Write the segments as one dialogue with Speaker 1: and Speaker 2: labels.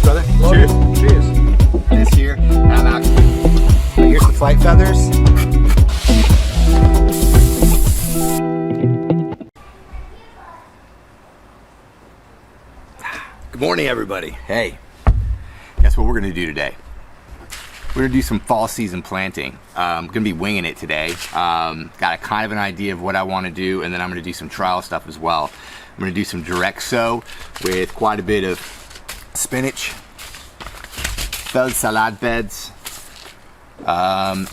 Speaker 1: Cheers, brother.
Speaker 2: Cheers.
Speaker 1: Cheers. This here, and I'm out. Here's the flight feathers. Good morning, everybody. Hey, guess what we're gonna do today? We're gonna do some fall season planting. I'm gonna be winging it today. Got a kind of an idea of what I want to do, and then I'm gonna do some trial stuff as well. I'm gonna do some direct sow with quite a bit of spinach, feld salad beds,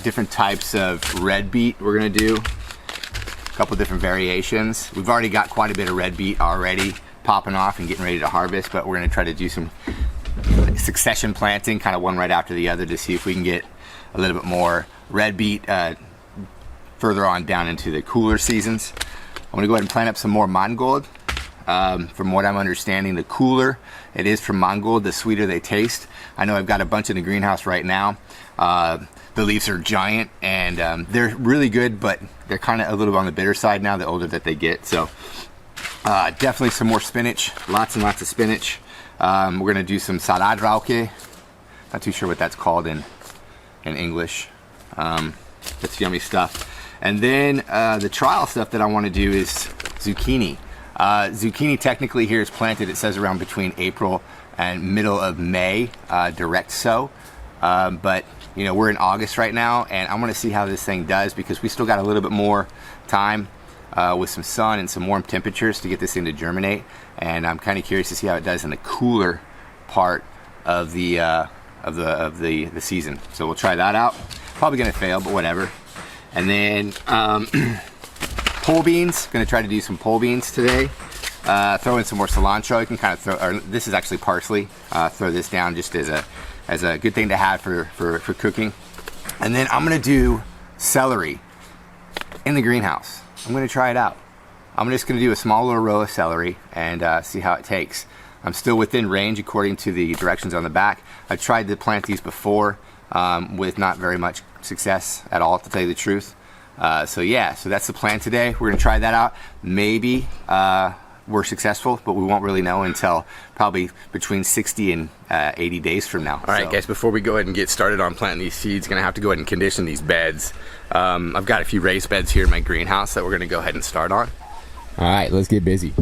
Speaker 1: different types of red beet we're gonna do, a couple different variations. We've already got quite a bit of red beet already popping off and getting ready to harvest, but we're gonna try to do some succession planting, kind of one right after the other, to see if we can get a little bit more red beet further on down into the cooler seasons. I'm gonna go ahead and plant up some more mangold. From what I'm understanding, the cooler it is from mangold, the sweeter they taste. I know I've got a bunch in the greenhouse right now. The leaves are giant and they're really good, but they're kind of a little bit on the bitter side now the older that they get. So definitely some more spinach, lots and lots of spinach. We're gonna do some salat rauke. Not too sure what that's called in English. That's yummy stuff. And then the trial stuff that I want to do is zucchini. Zucchini technically here is planted, it says around between April and middle of May, direct sow. But you know, we're in August right now, and I'm gonna see how this thing does, because we still got a little bit more time with some sun and some warm temperatures to get this thing to germinate. And I'm kind of curious to see how it does in the cooler part of the season. So we'll try that out. Probably gonna fail, but whatever. And then pole beans, gonna try to do some pole beans today. Throw in some more cilantro. You can kind of throw, or this is actually parsley. Throw this down just as a good thing to have for cooking. And then I'm gonna do celery in the greenhouse. I'm gonna try it out. I'm just gonna do a small little row of celery and see how it takes. I'm still within range according to the directions on the back. I've tried to plant these before with not very much success at all, to tell you the truth. So yeah, so that's the plan today. We're gonna try that out. Maybe we're successful, but we won't really know until probably between 60 and 80 days from now. All right, guys, before we go ahead and get started on planting these seeds, gonna have to go ahead and condition these beds. I've got a few raised beds here in my greenhouse that we're gonna go ahead and start on. All right, let's get busy.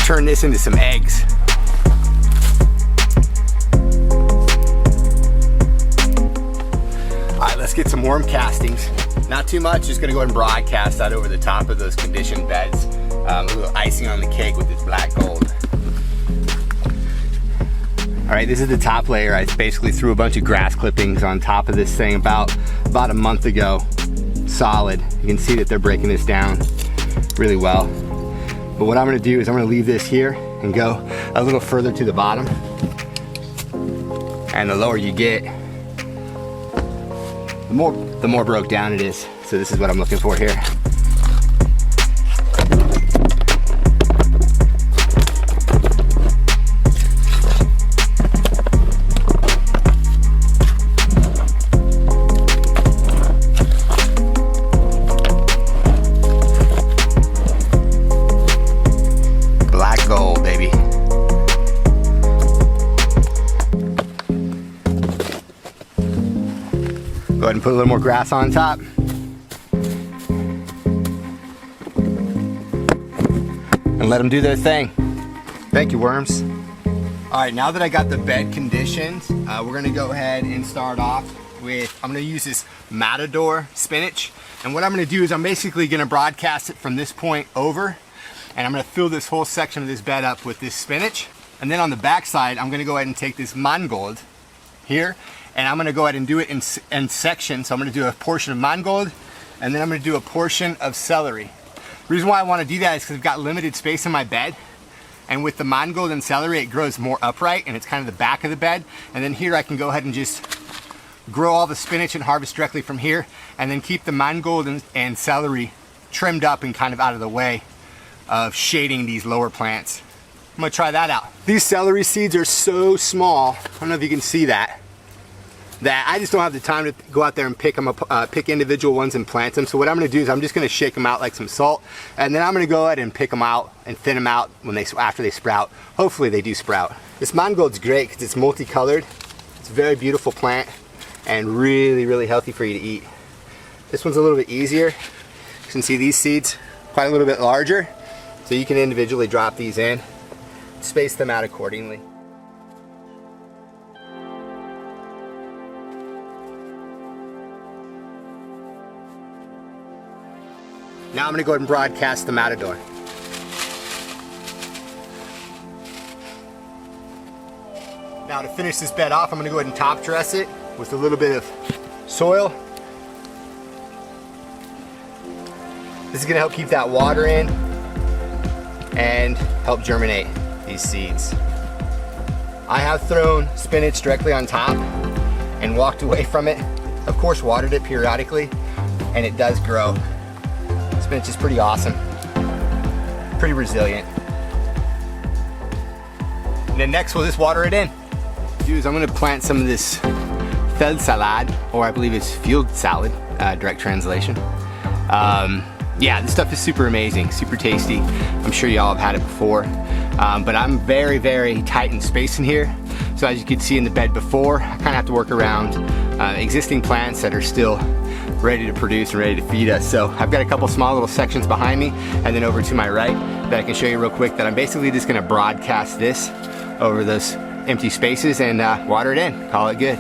Speaker 1: Turn this into some eggs. All right, let's get some worm castings. Not too much, just gonna go ahead and broadcast that over the top of those conditioned beds. A little icing on the cake with this black gold. All right, this is the top layer. I basically threw a bunch of grass clippings on top of this thing about a month ago. Solid. You can see that they're breaking this down really well. But what I'm gonna do is I'm gonna leave this here and go a little further to the bottom. And the lower you get, the more broke down it is. So this is what I'm looking for here. Go ahead and put a little more grass on top. And let them do their thing. Thank you, worms. All right, now that I got the bed conditioned, we're gonna go ahead and start off with, I'm gonna use this Matador spinach. And what I'm gonna do is I'm basically gonna broadcast it from this point over. And I'm gonna fill this whole section of this bed up with this spinach. And then on the back side, I'm gonna go ahead and take this mangold here, and I'm gonna go ahead and do it in sections. So I'm gonna do a portion of mangold, and then I'm gonna do a portion of celery. The reason why I wanna do that is because I've got limited space in my bed. And with the mangold and celery, it grows more upright, and it's kind of the back of the bed. And then here I can go ahead and just grow all the spinach and harvest directly from here, and then keep the mangold and celery trimmed up and kind of out of the way of shading these lower plants. I'm gonna try that out. These celery seeds are so small, I don't know if you can see that I just don't have the time to go out there and pick them up, pick individual ones and plant them. So what I'm gonna do is I'm just gonna shake them out like some salt, and then I'm gonna go ahead and pick them out and thin them out after they sprout. Hopefully they do sprout. This mangold's great because it's multicolored. It's a very beautiful plant and really, really healthy for you to eat. This one's a little bit easier. You can see these seeds quite a little bit larger, so you can individually drop these in, space them out accordingly. Now I'm gonna go ahead and broadcast the matador. Now to finish this bed off, I'm gonna go ahead and top dress it with a little bit of soil. This is gonna help keep that water in and help germinate these seeds. I have thrown spinach directly on top and walked away from it. Of course, watered it periodically, and it does grow. Spinach is pretty awesome, pretty resilient. And then next we'll just water it in. I'm gonna plant some of this feld salad, or I believe it's field salad, direct translation. Yeah, this stuff is super amazing, super tasty. I'm sure y'all have had it before, but I'm very, very tight in space in here. So as you can see in the bed before, I kind of have to work around existing plants that are still ready to produce and ready to feed us. So I've got a couple small little sections behind me, and then over to my right that I can show you real quick, that I'm basically just gonna broadcast this over those empty spaces and water it in, call it good.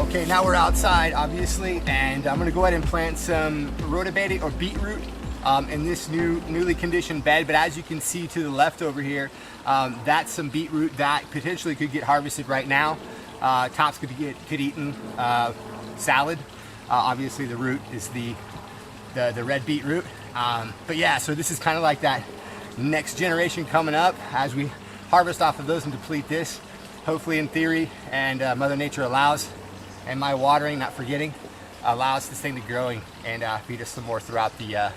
Speaker 1: Okay, now we're outside, obviously, and I'm gonna go ahead and plant some rutabaga or beetroot in this newly conditioned bed. But as you can see to the left over here, that's some beetroot that potentially could get harvested right now. Tops could eaten salad. Obviously, the root is the red beetroot. But yeah, so this is kind of like that next generation coming up as we harvest off of those and deplete this. Hopefully, in theory, and Mother Nature allows, and my watering, not forgetting, allows this thing to grow and feed us some more throughout the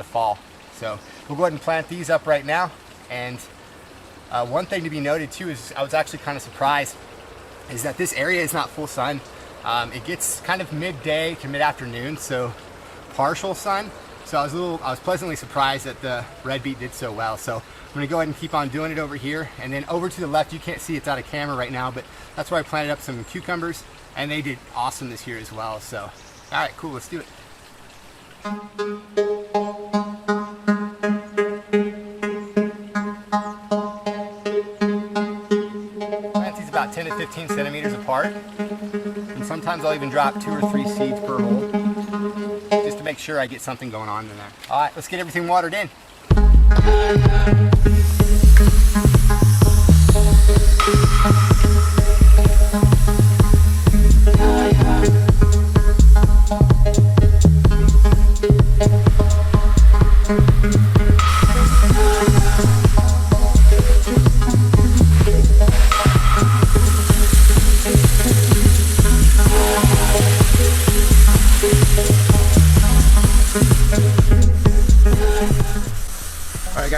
Speaker 1: fall. So we'll go ahead and plant these up right now. And one thing to be noted too is I was actually kind of surprised is that this area is not full sun. It gets kind of midday to mid-afternoon, so partial sun. So I was pleasantly surprised that the red beet did so well. So I'm gonna go ahead and keep on doing it over here. And then over to the left, you can't see, it's out of camera right now, but that's where I planted up some cucumbers, and they did awesome this year as well. So, all right, cool, let's do it. Plant these about 10 to 15 centimeters apart. And sometimes I'll even drop 2 or 3 seeds per hole, just to make sure I get something going on in there. All right, let's get everything watered in.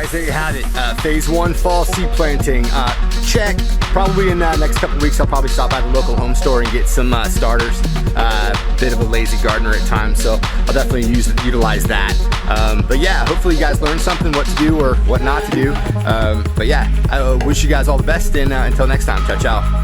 Speaker 1: guys, there you have it. Phase 1 fall seed planting. Check. Probably in the next couple weeks, I'll probably stop by the local home store and get some starters. Bit of a lazy gardener at times, so I'll definitely utilize that. But yeah, hopefully you guys learned something, what to do or what not to do. But yeah, I wish you guys all the best, and until next time, ciao ciao.